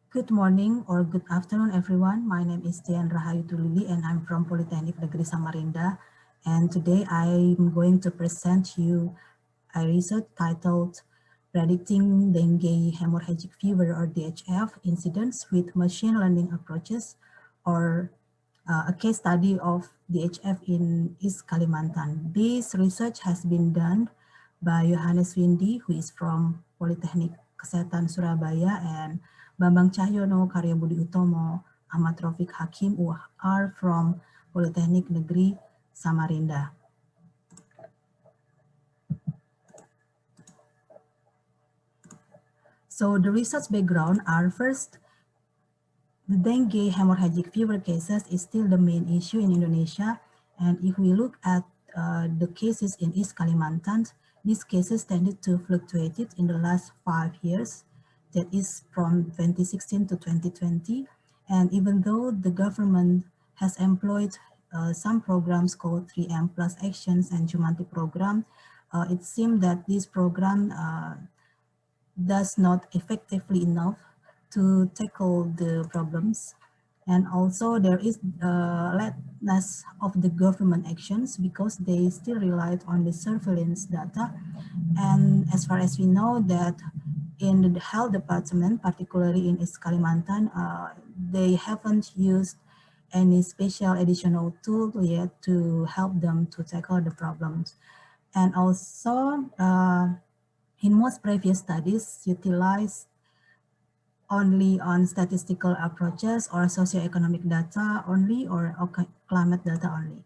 Good morning or good afternoon, everyone. My name is Tien Rahayu Tulili, and I'm from Polytechnic Negeri Samarinda. And today I'm going to present you a research titled Predicting Dengue Hemorrhagic Fever or DHF Incidence with Machine Learning Approaches, or a case study of DHF in East Kalimantan. This research has been done by Yohanes Windy, who is from Politeknik Kesehatan Surabaya, and Bambang Cahyono, Karya Budi Utomo, Ahmad Rafiq Hakim, who are from Politeknik Negeri Samarinda. So the research background are first, the dengue hemorrhagic fever cases is still the main issue in Indonesia. And if we look at the cases in East Kalimantan, these cases tended to fluctuate in the last 5 years, that is from 2016 to 2020. And even though the government has employed some programs called 3M plus actions and Jumanti program, it seemed that this program does not effectively enough to tackle the problems. And also there is lateness of the government actions because they still relied on the surveillance data. And as far as we know that in the health department, particularly in East Kalimantan, they haven't used any special additional tool yet to help them to tackle the problems. And also, in most previous studies, utilized only on statistical approaches or socioeconomic data only or climate data only.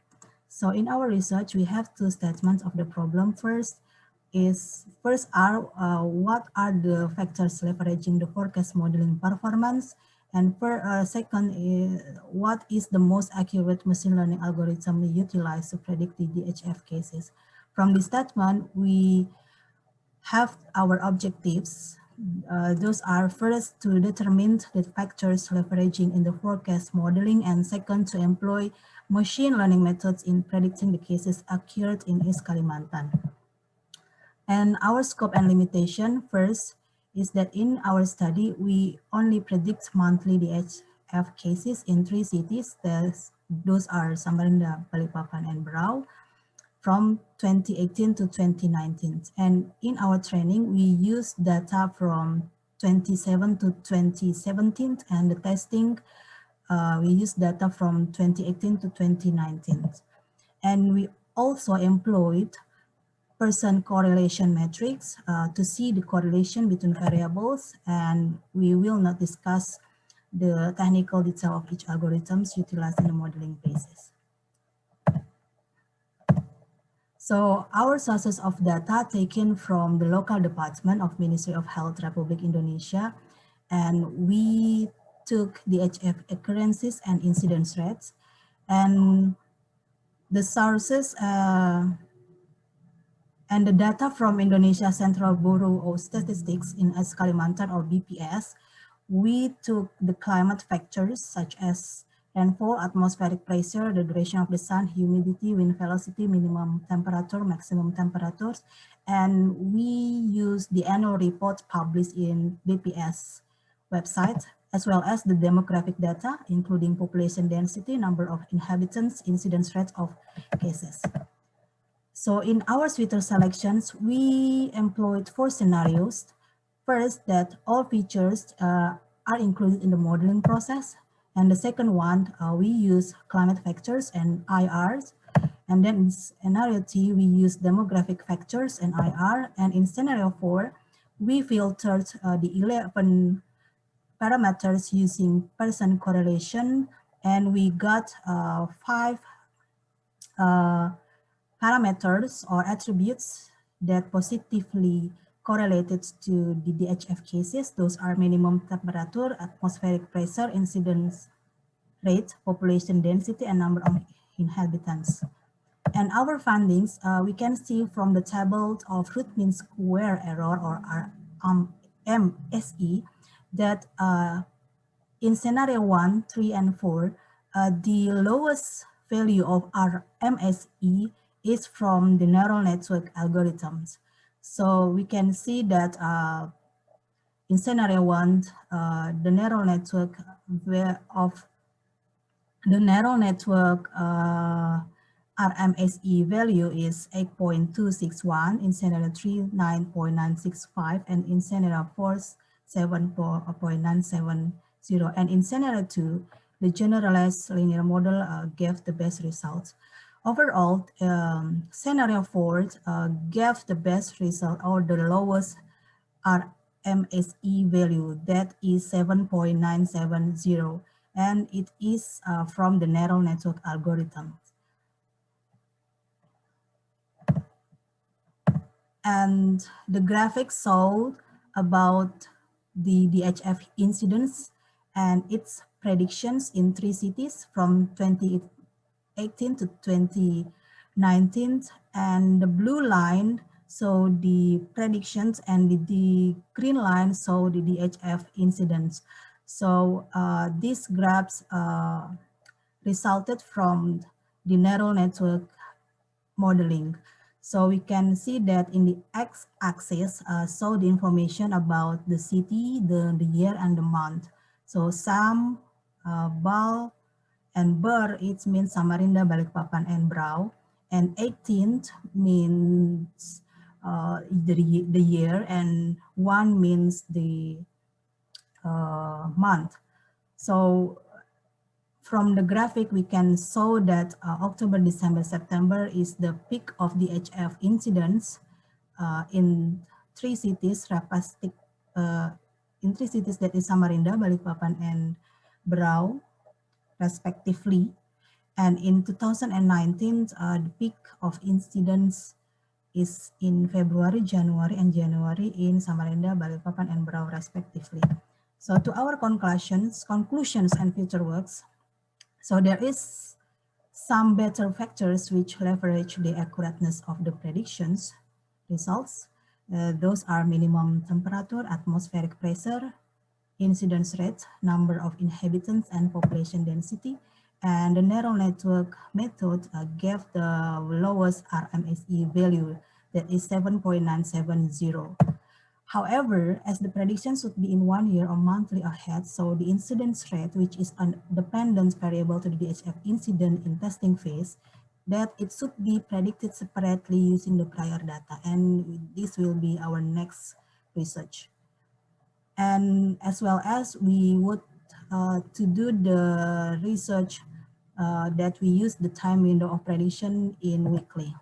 So in our research, we have two statements of the problem. First are what are the factors leveraging the forecast modeling performance, and second is what is the most accurate machine learning algorithm utilized to predict the DHF cases. From this statement, we have our objectives. Those are first to determine the factors leveraging in the forecast modeling, and second to employ machine learning methods in predicting the cases occurred in East Kalimantan. And our scope and limitation first is that in our study, we only predict monthly DHF cases in 3 cities. Those are Samarinda, Balikpapan, and Berau, from 2018 to 2019. And in our training, we use data from 27 to 2017, and the testing, we use data from 2018 to 2019. And we also employed person correlation metrics to see the correlation between variables, and we will not discuss the technical detail of each algorithms utilized in the modeling basis. So our sources of data taken from the local department of Ministry of Health Republic Indonesia, and we took the DHF occurrences and incidence rates, and the sources and the data from Indonesia Central Bureau of Statistics in East Kalimantan, or BPS. We took the climate factors such as rainfall, atmospheric pressure, the duration of the sun, humidity, wind velocity, minimum temperature, maximum temperatures, and we use the annual report published in BPS website, as well as the demographic data, including population density, number of inhabitants, incidence rate of cases. So in our Twitter selections, we employed 4 scenarios. First, that all features are included in the modeling process. And the second one, we use climate factors and IRs. And then in scenario T, we use demographic factors and IR. And in scenario 4, we filtered the 11 parameters using person correlation. And we got 5 parameters or attributes that positively correlated to the DHF cases. Those are minimum temperature, atmospheric pressure, incidence rate, population density, and number of inhabitants. And our findings, we can see from the table of root mean square error, or MSE, that in scenario 1, 3, and 4, the lowest value of our MSE is from the neural network algorithms. So we can see that in scenario 1, the neural network RMSE value is 8.261, in scenario 3, 9.965, and in scenario 4, 7.970. And in scenario 2, the generalized linear model gave the best results. Overall, scenario 4 gave the best result, or the lowest RMSE value, that is 7.970, and it is from the neural network algorithm. And the graphics showed about the DHF incidence and its predictions in 3 cities from 2018 to 2019, and the blue line show the predictions, and the green line show the DHF incidence. So these graphs resulted from the neural network modeling. So we can see that in the x-axis show the information about the city, the year, and the month. So Sam, Bal, and Ber, it means Samarinda, Balikpapan, and Brau. And 18th means the year, and 1 means the month. So from the graphic, we can show that October, December, September is the peak of the HF incidents in 3 cities, in 3 cities, that is Samarinda, Balikpapan, and Brau, respectively. And in 2019, the peak of incidents is in February, January, and January in Samarinda, Balikpapan, and Brau, respectively. So to our conclusions, and future works. So there is some better factors which leverage the accurateness of the predictions results. Those are minimum temperature, atmospheric pressure, incidence rate, number of inhabitants, and population density. And the neural network method gave the lowest RMSE value, that is 7.970. However, as the prediction should be in 1 year or monthly ahead, so the incidence rate, which is a dependent variable to the DHF incident in testing phase, that it should be predicted separately using the prior data. And this will be our next research. And as well as we would to do the research that we use the time window of prediction in weekly.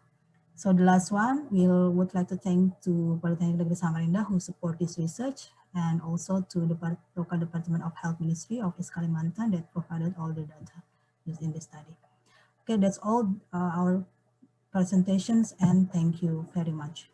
So the last one, we would like to thank to Polytechnic Negeri Samarinda who support this research, and also to the local Department of Health Ministry of East Kalimantan that provided all the data used in the study. Okay, that's all our presentations, and thank you very much.